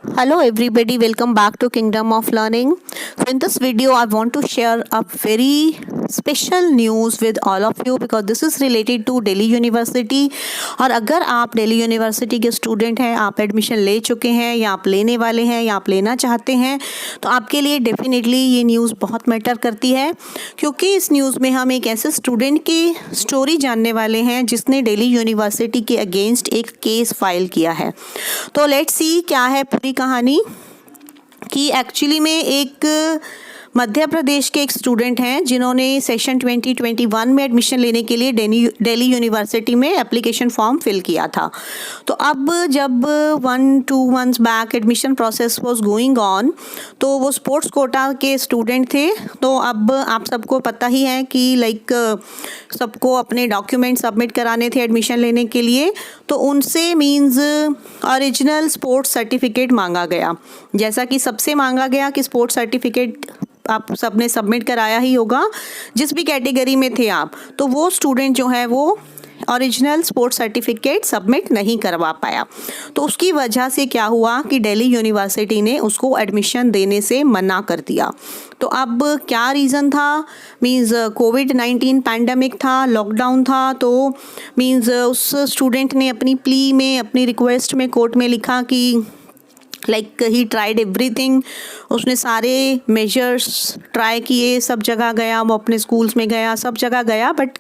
Hello everybody, welcome back to Kingdom of Learning. So in this video I want to share a very special news with all of you because this is related to Delhi University. और अगर आप Delhi university के student हैं, आप admission ले चुके हैं या आप लेने वाले हैं या आप लेना चाहते हैं, तो आपके लिए डेफिनेटली ये न्यूज़ बहुत मैटर करती है, क्योंकि इस न्यूज़ में हम एक ऐसे स्टूडेंट की स्टोरी जानने वाले हैं जिसने दिल्ली यूनिवर्सिटी के अगेंस्ट एक केस फाइल किया है। तो लेट्स सी क्या है पूरी कहानी। कि एक्चुअली में एक मध्य प्रदेश के एक स्टूडेंट हैं जिन्होंने सेशन 2021 में एडमिशन लेने के लिए दिल्ली यूनिवर्सिटी में एप्लीकेशन फॉर्म फिल किया था। तो अब जब 1-2 months back admission process was going on, तो वो स्पोर्ट्स कोटा के स्टूडेंट थे। तो अब आप सबको पता ही है कि सबको अपने डॉक्यूमेंट सबमिट कराने थे एडमिशन लेने के लिए। तो उनसे मींस ओरिजिनल स्पोर्ट्स सर्टिफिकेट मांगा गया, जैसा कि सबसे मांगा गया कि स्पोर्ट्स सर्टिफिकेट आप सबने सबमिट कराया ही होगा जिस भी कैटेगरी में थे आप। तो वो स्टूडेंट जो है वो ओरिजिनल स्पोर्ट्स सर्टिफिकेट सबमिट नहीं करवा पाया। तो उसकी वजह से क्या हुआ कि दिल्ली यूनिवर्सिटी ने उसको एडमिशन देने से मना कर दिया। तो अब क्या रीज़न था, मींस कोविड-19 पैंडमिक था, लॉकडाउन था। तो मींस उस स्टूडेंट ने अपनी प्ली में, अपनी रिक्वेस्ट में कोर्ट में लिखा कि ही ट्राइड एवरीथिंग। उसने सारे मेजर्स ट्राई किए, सब जगह गया, वो अपने स्कूल्स में गया, सब जगह गया, but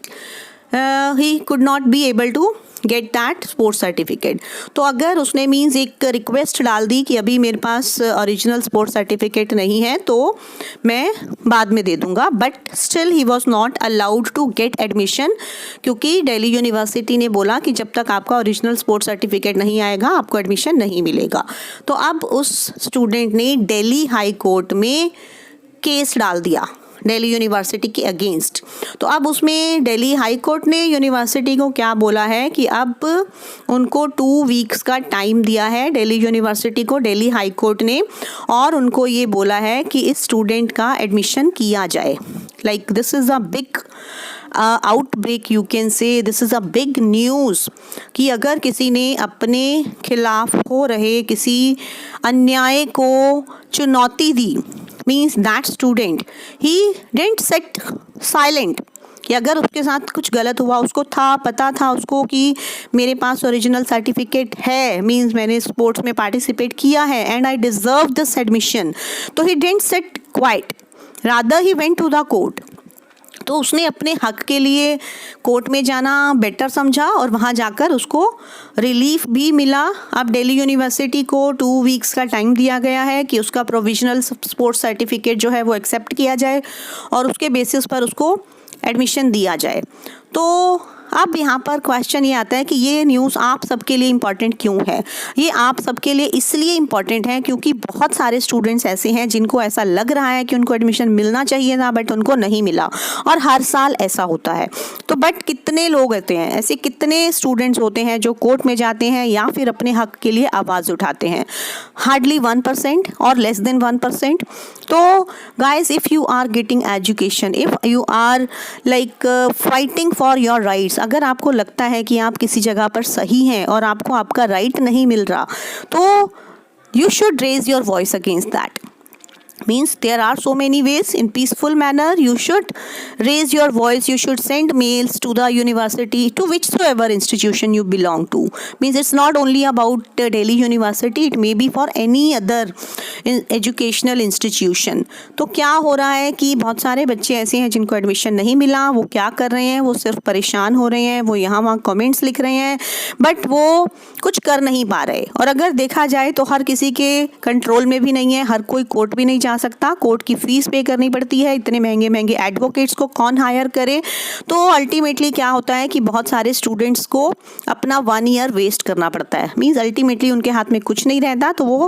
he could not be able to get that sports certificate. तो अगर उसने मीन्स एक रिक्वेस्ट डाल दी कि अभी मेरे पास ओरिजिनल स्पोर्ट्स सर्टिफिकेट नहीं है तो मैं बाद में दे दूंगा, but still he was not allowed to get admission, क्योंकि दिल्ली यूनिवर्सिटी ने बोला कि जब तक आपका ओरिजिनल स्पोर्ट्स सर्टिफिकेट नहीं आएगा आपको एडमिशन नहीं मिलेगा। तो अब उस स्टूडेंट ने दिल्ली हाई कोर्ट में केस डाल दिया दिल्ली यूनिवर्सिटी के अगेंस्ट। तो अब उसमें दिल्ली हाई कोर्ट ने यूनिवर्सिटी को क्या बोला है कि अब उनको 2 वीक्स का टाइम दिया है दिल्ली यूनिवर्सिटी को, दिल्ली हाई कोर्ट ने, और उनको ये बोला है कि इस स्टूडेंट का एडमिशन किया जाए। This is a big outbreak, you can say this is a big news कि अगर किसी ने अपने खिलाफ हो रहे किसी अन्याय को चुनौती दी, means that student he didn't sit silent, कि अगर उसके साथ कुछ गलत हुआ, उसको पता था उसको कि मेरे पास ओरिजिनल सर्टिफिकेट है, मीन्स मैंने स्पोर्ट्स में पार्टिसिपेट किया है and I deserve this admission, तो he didn't sit quiet, rather he went to the court. तो उसने अपने हक के लिए कोर्ट में जाना बेटर समझा और वहाँ जाकर उसको रिलीफ भी मिला। अब दिल्ली यूनिवर्सिटी को 2 वीक्स का टाइम दिया गया है कि उसका प्रोविजनल स्पोर्ट्स सर्टिफिकेट जो है वो एक्सेप्ट किया जाए और उसके बेसिस पर उसको एडमिशन दिया जाए। तो अब यहाँ पर क्वेश्चन ये आता है कि ये न्यूज़ आप सबके लिए इम्पॉर्टेंट क्यों है। ये आप सबके लिए इसलिए इम्पॉर्टेंट है क्योंकि बहुत सारे स्टूडेंट्स ऐसे हैं जिनको ऐसा लग रहा है कि उनको एडमिशन मिलना चाहिए था बट उनको नहीं मिला, और हर साल ऐसा होता है। तो बट कितने लोग होते हैं ऐसे, कितने स्टूडेंट्स होते हैं जो कोर्ट में जाते हैं या फिर अपने हक के लिए आवाज़ उठाते हैं? हार्डली 1% और लेस देन 1%। तो guys, if you are getting education, if you are fighting for your rights, अगर आपको लगता है कि आप किसी जगह पर सही हैं और आपको आपका राइट नहीं मिल रहा, तो you should raise your voice against that. Means there are so many ways in peaceful manner you should raise your voice. You should send mails to the university, to whichsoever institution you belong to. Means it's not only about Delhi University, it may be for any other educational institution. तो क्या हो रहा है कि बहुत सारे बच्चे ऐसे हैं जिनको एडमिशन नहीं मिला। वो क्या कर रहे हैं, वो सिर्फ परेशान हो रहे हैं, वो यहाँ वहाँ कमेंट्स लिख रहे हैं, बट वो कुछ कर नहीं पा रहे। और अगर देखा जाए तो हर किसी के कंट्रोल में भी नहीं है, हर कोई कोर्ट भी नहीं जा सकता, कोर्ट की फीस पे करनी पड़ती है, इतने महंगे महंगे एडवोकेट्स को कौन हायर करे। तो अल्टीमेटली क्या होता है कि बहुत सारे स्टूडेंट्स को अपना 1 ईयर वेस्ट करना पड़ता है। मीन्स अल्टीमेटली उनके हाथ में कुछ नहीं रहता, तो वो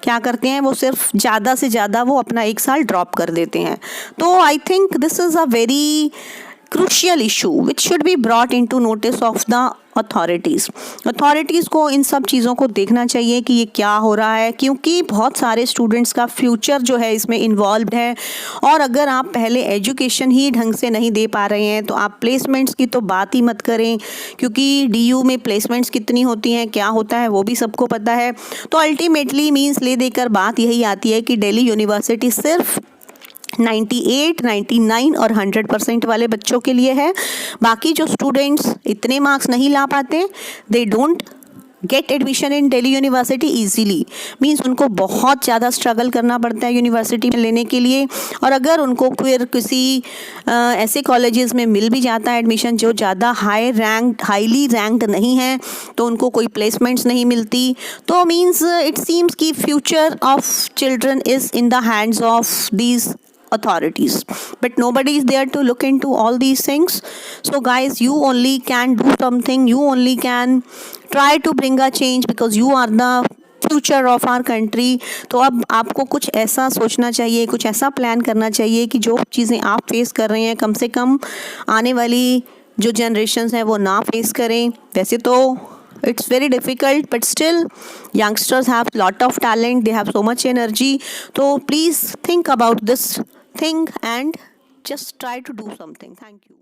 क्या करते हैं, वो सिर्फ ज़्यादा से ज़्यादा वो अपना 1 साल ड्रॉप कर देते हैं। तो I think this is a very crucial issue which should be brought into notice of the authorities को इन सब चीज़ों को देखना चाहिए कि ये क्या हो रहा है, क्योंकि बहुत सारे स्टूडेंट्स का फ्यूचर जो है इसमें इन्वॉल्व है। और अगर आप पहले एजुकेशन ही ढंग से नहीं दे पा रहे हैं तो आप प्लेसमेंट्स की तो बात ही मत करें, क्योंकि डीयू में प्लेसमेंट्स कितनी होती हैं, क्या होता है वो भी सबको पता है। तो अल्टीमेटली मीन्स ले देकर बात यही आती है कि दिल्ली यूनिवर्सिटी सिर्फ 98, 99 और 100% वाले बच्चों के लिए है। बाकी जो स्टूडेंट्स इतने मार्क्स नहीं ला पाते, they don't get admission in Delhi university easily. Means उनको बहुत ज़्यादा स्ट्रगल करना पड़ता है यूनिवर्सिटी में लेने के लिए। और अगर उनको फिर किसी ऐसे कॉलेजेस में मिल भी जाता है एडमिशन जो ज़्यादा हाईली रैंक्ड नहीं है, तो उनको कोई प्लेसमेंट्स नहीं मिलती। तो मीन्स इट सीम्स कि future of children is in the hands of these authorities, but nobody is there to look into all these things. So guys, you only can do something, you only can try to bring a change because you are the future of our country. तो अब आपको कुछ ऐसा सोचना चाहिए, कुछ ऐसा plan करना चाहिए कि जो चीज़ें आप फेस कर रहे हैं कम से कम आने वाली जो जनरेशन्स हैं वो ना फेस करें। वैसे तो it's very difficult, but still youngsters have lot of talent, they have so much energy. So please think about this thing and just try to do something. Thank you.